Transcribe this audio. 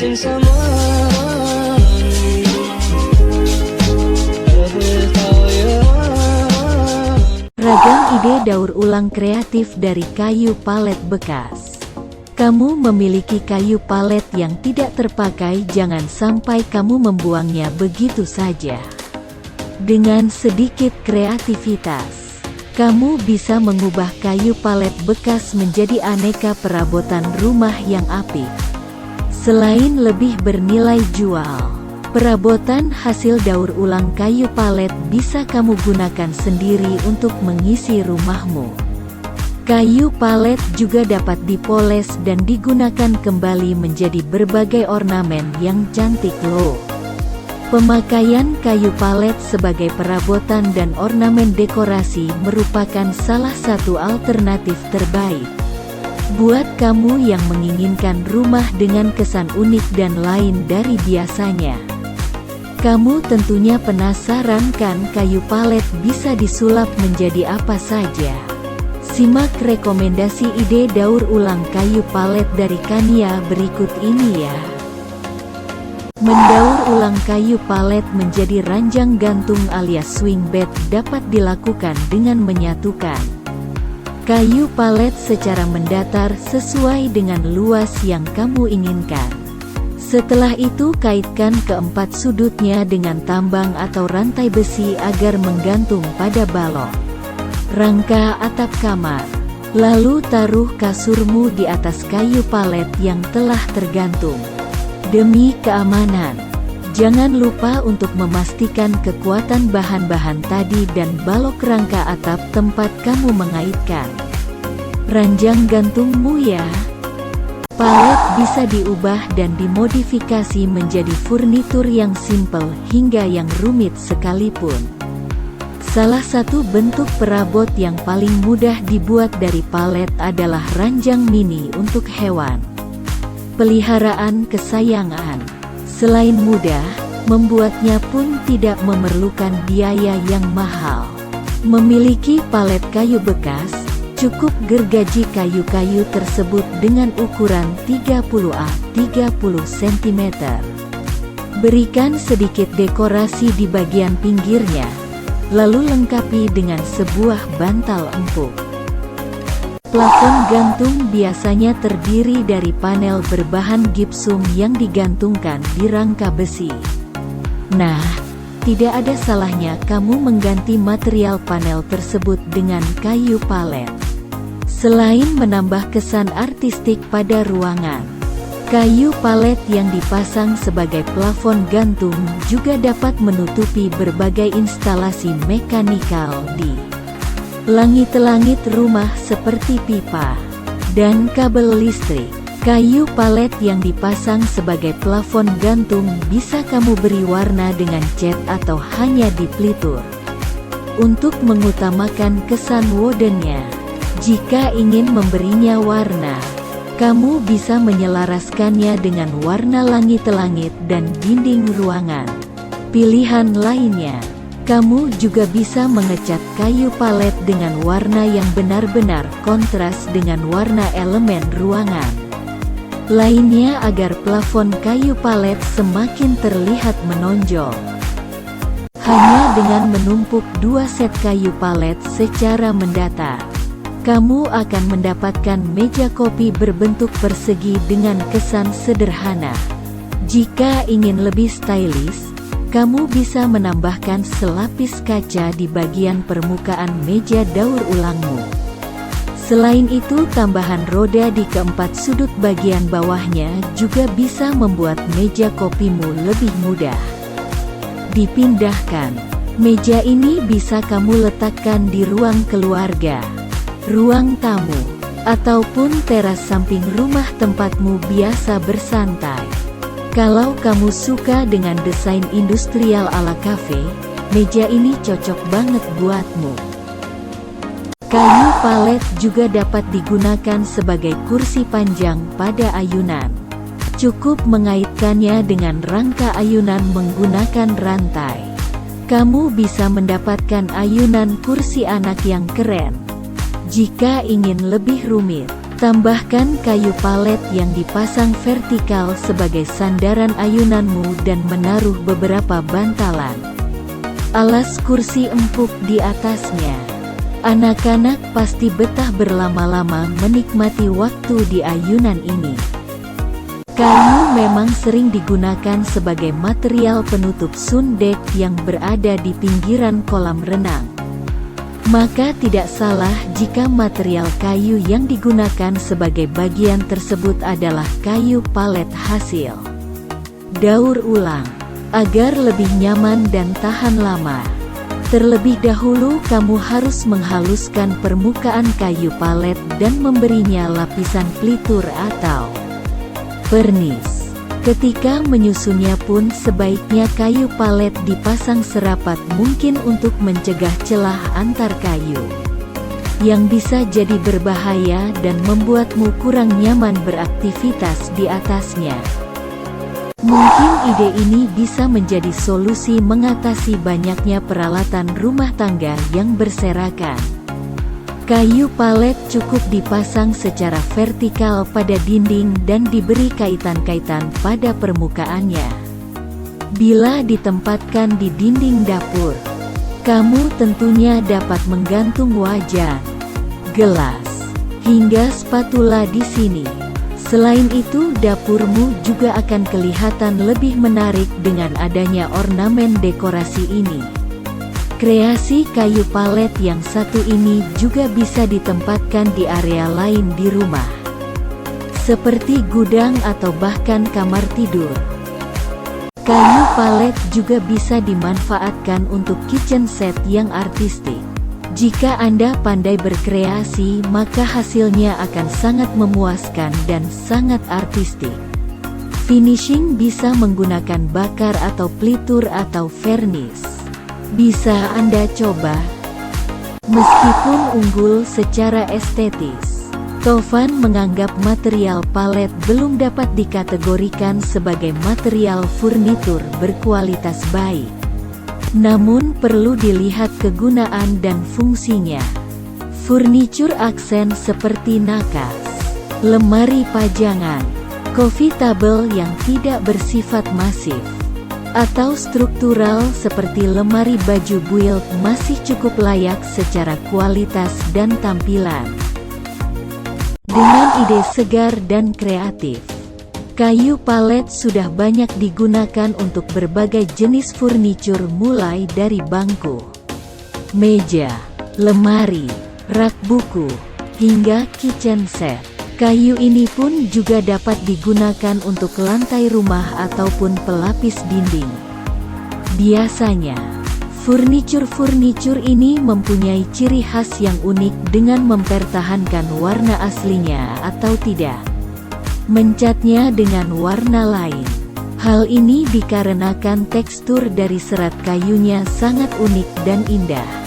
asing sama. Ragam ide daur ulang kreatif dari kayu palet bekas. Kamu memiliki kayu palet yang tidak terpakai, jangan sampai kamu membuangnya begitu saja. Dengan sedikit kreativitas, kamu bisa mengubah kayu palet bekas menjadi aneka perabotan rumah yang apik. Selain lebih bernilai jual, perabotan hasil daur ulang kayu palet bisa kamu gunakan sendiri untuk mengisi rumahmu. Kayu palet juga dapat dipoles dan digunakan kembali menjadi berbagai ornamen yang cantik loh. Pemakaian kayu palet sebagai perabotan dan ornamen dekorasi merupakan salah satu alternatif terbaik buat kamu yang menginginkan rumah dengan kesan unik dan lain dari biasanya. Kamu tentunya penasaran kan kayu palet bisa disulap menjadi apa saja? Simak rekomendasi ide daur ulang kayu palet dari Kania berikut ini ya. Mendaur ulang kayu palet menjadi ranjang gantung alias swing bed dapat dilakukan dengan menyatukan kayu palet secara mendatar sesuai dengan luas yang kamu inginkan. Setelah itu kaitkan keempat sudutnya dengan tambang atau rantai besi agar menggantung pada balok rangka atap kamar. Lalu taruh kasurmu di atas kayu palet yang telah tergantung. Demi keamanan, jangan lupa untuk memastikan kekuatan bahan-bahan tadi dan balok rangka atap tempat kamu mengaitkan ranjang gantungmu ya. Palet bisa diubah dan dimodifikasi menjadi furnitur yang simpel hingga yang rumit sekalipun. Salah satu bentuk perabot yang paling mudah dibuat dari palet adalah ranjang mini untuk hewan peliharaan kesayangan. Selain mudah, membuatnya pun tidak memerlukan biaya yang mahal. Memiliki palet kayu bekas, cukup gergaji kayu-kayu tersebut dengan ukuran 30x30 cm. Berikan sedikit dekorasi di bagian pinggirnya, lalu lengkapi dengan sebuah bantal empuk. Plafon gantung biasanya terdiri dari panel berbahan gipsum yang digantungkan di rangka besi. Nah, tidak ada salahnya kamu mengganti material panel tersebut dengan kayu palet. Selain menambah kesan artistik pada ruangan, kayu palet yang dipasang sebagai plafon gantung juga dapat menutupi berbagai instalasi mekanikal di langit-langit rumah seperti pipa dan kabel listrik. Kayu palet yang dipasang sebagai plafon gantung bisa kamu beri warna dengan cat atau hanya dipelitur untuk mengutamakan kesan woodennya. Jika ingin memberinya warna, kamu bisa menyelaraskannya dengan warna langit-langit dan dinding ruangan. Pilihan lainnya, kamu juga bisa mengecat kayu palet dengan warna yang benar-benar kontras dengan warna elemen ruangan lainnya agar plafon kayu palet semakin terlihat menonjol. Hanya dengan menumpuk dua set kayu palet secara mendatar, kamu akan mendapatkan meja kopi berbentuk persegi dengan kesan sederhana. Jika ingin lebih stylish, kamu bisa menambahkan selapis kaca di bagian permukaan meja daur ulangmu. Selain itu, tambahan roda di keempat sudut bagian bawahnya juga bisa membuat meja kopimu lebih mudah dipindahkan. Meja ini bisa kamu letakkan di ruang keluarga, ruang tamu, ataupun teras samping rumah tempatmu biasa bersantai. Kalau kamu suka dengan desain industrial ala cafe, meja ini cocok banget buatmu. Kayu palet juga dapat digunakan sebagai kursi panjang pada ayunan. Cukup mengaitkannya dengan rangka ayunan menggunakan rantai. Kamu bisa mendapatkan ayunan kursi anak yang keren. Jika ingin lebih rumit, Tambahkan kayu palet yang dipasang vertikal sebagai sandaran ayunanmu dan menaruh beberapa bantalan alas kursi empuk di atasnya. Anak-anak pasti betah berlama-lama menikmati waktu di ayunan ini. Kayu memang sering digunakan sebagai material penutup sun deck yang berada di pinggiran kolam renang. Maka tidak salah jika material kayu yang digunakan sebagai bagian tersebut adalah kayu palet hasil daur ulang. Agar lebih nyaman dan tahan lama, terlebih dahulu kamu harus menghaluskan permukaan kayu palet dan memberinya lapisan pelitur atau vernis. Ketika menyusunnya pun sebaiknya kayu palet dipasang serapat mungkin untuk mencegah celah antar kayu, yang bisa jadi berbahaya dan membuatmu kurang nyaman beraktivitas di atasnya. Mungkin ide ini bisa menjadi solusi mengatasi banyaknya peralatan rumah tangga yang berserakan. Kayu palet cukup dipasang secara vertikal pada dinding dan diberi kaitan-kaitan pada permukaannya. Bila ditempatkan di dinding dapur, kamu tentunya dapat menggantung wajan, gelas, hingga spatula di sini. Selain itu, dapurmu juga akan kelihatan lebih menarik dengan adanya ornamen dekorasi ini. Kreasi kayu palet yang satu ini juga bisa ditempatkan di area lain di rumah, seperti gudang atau bahkan kamar tidur. Kayu palet juga bisa dimanfaatkan untuk kitchen set yang artistik. Jika Anda pandai berkreasi, maka hasilnya akan sangat memuaskan dan sangat artistik. Finishing bisa menggunakan bakar atau pelitur atau vernis. Bisa Anda coba. Meskipun unggul secara estetis, Tovan menganggap material palet belum dapat dikategorikan sebagai material furnitur berkualitas baik. Namun perlu dilihat kegunaan dan fungsinya. Furnitur aksen seperti nakas, lemari pajangan, coffee table yang tidak bersifat masif, atau struktural seperti lemari baju build masih cukup layak secara kualitas dan tampilan. Dengan ide segar dan kreatif, kayu palet sudah banyak digunakan untuk berbagai jenis furnitur mulai dari bangku, meja, lemari, rak buku, hingga kitchen set. Kayu ini pun juga dapat digunakan untuk lantai rumah ataupun pelapis dinding. Biasanya, furnitur ini mempunyai ciri khas yang unik dengan mempertahankan warna aslinya atau tidak mencatnya dengan warna lain. Hal ini dikarenakan tekstur dari serat kayunya sangat unik dan indah.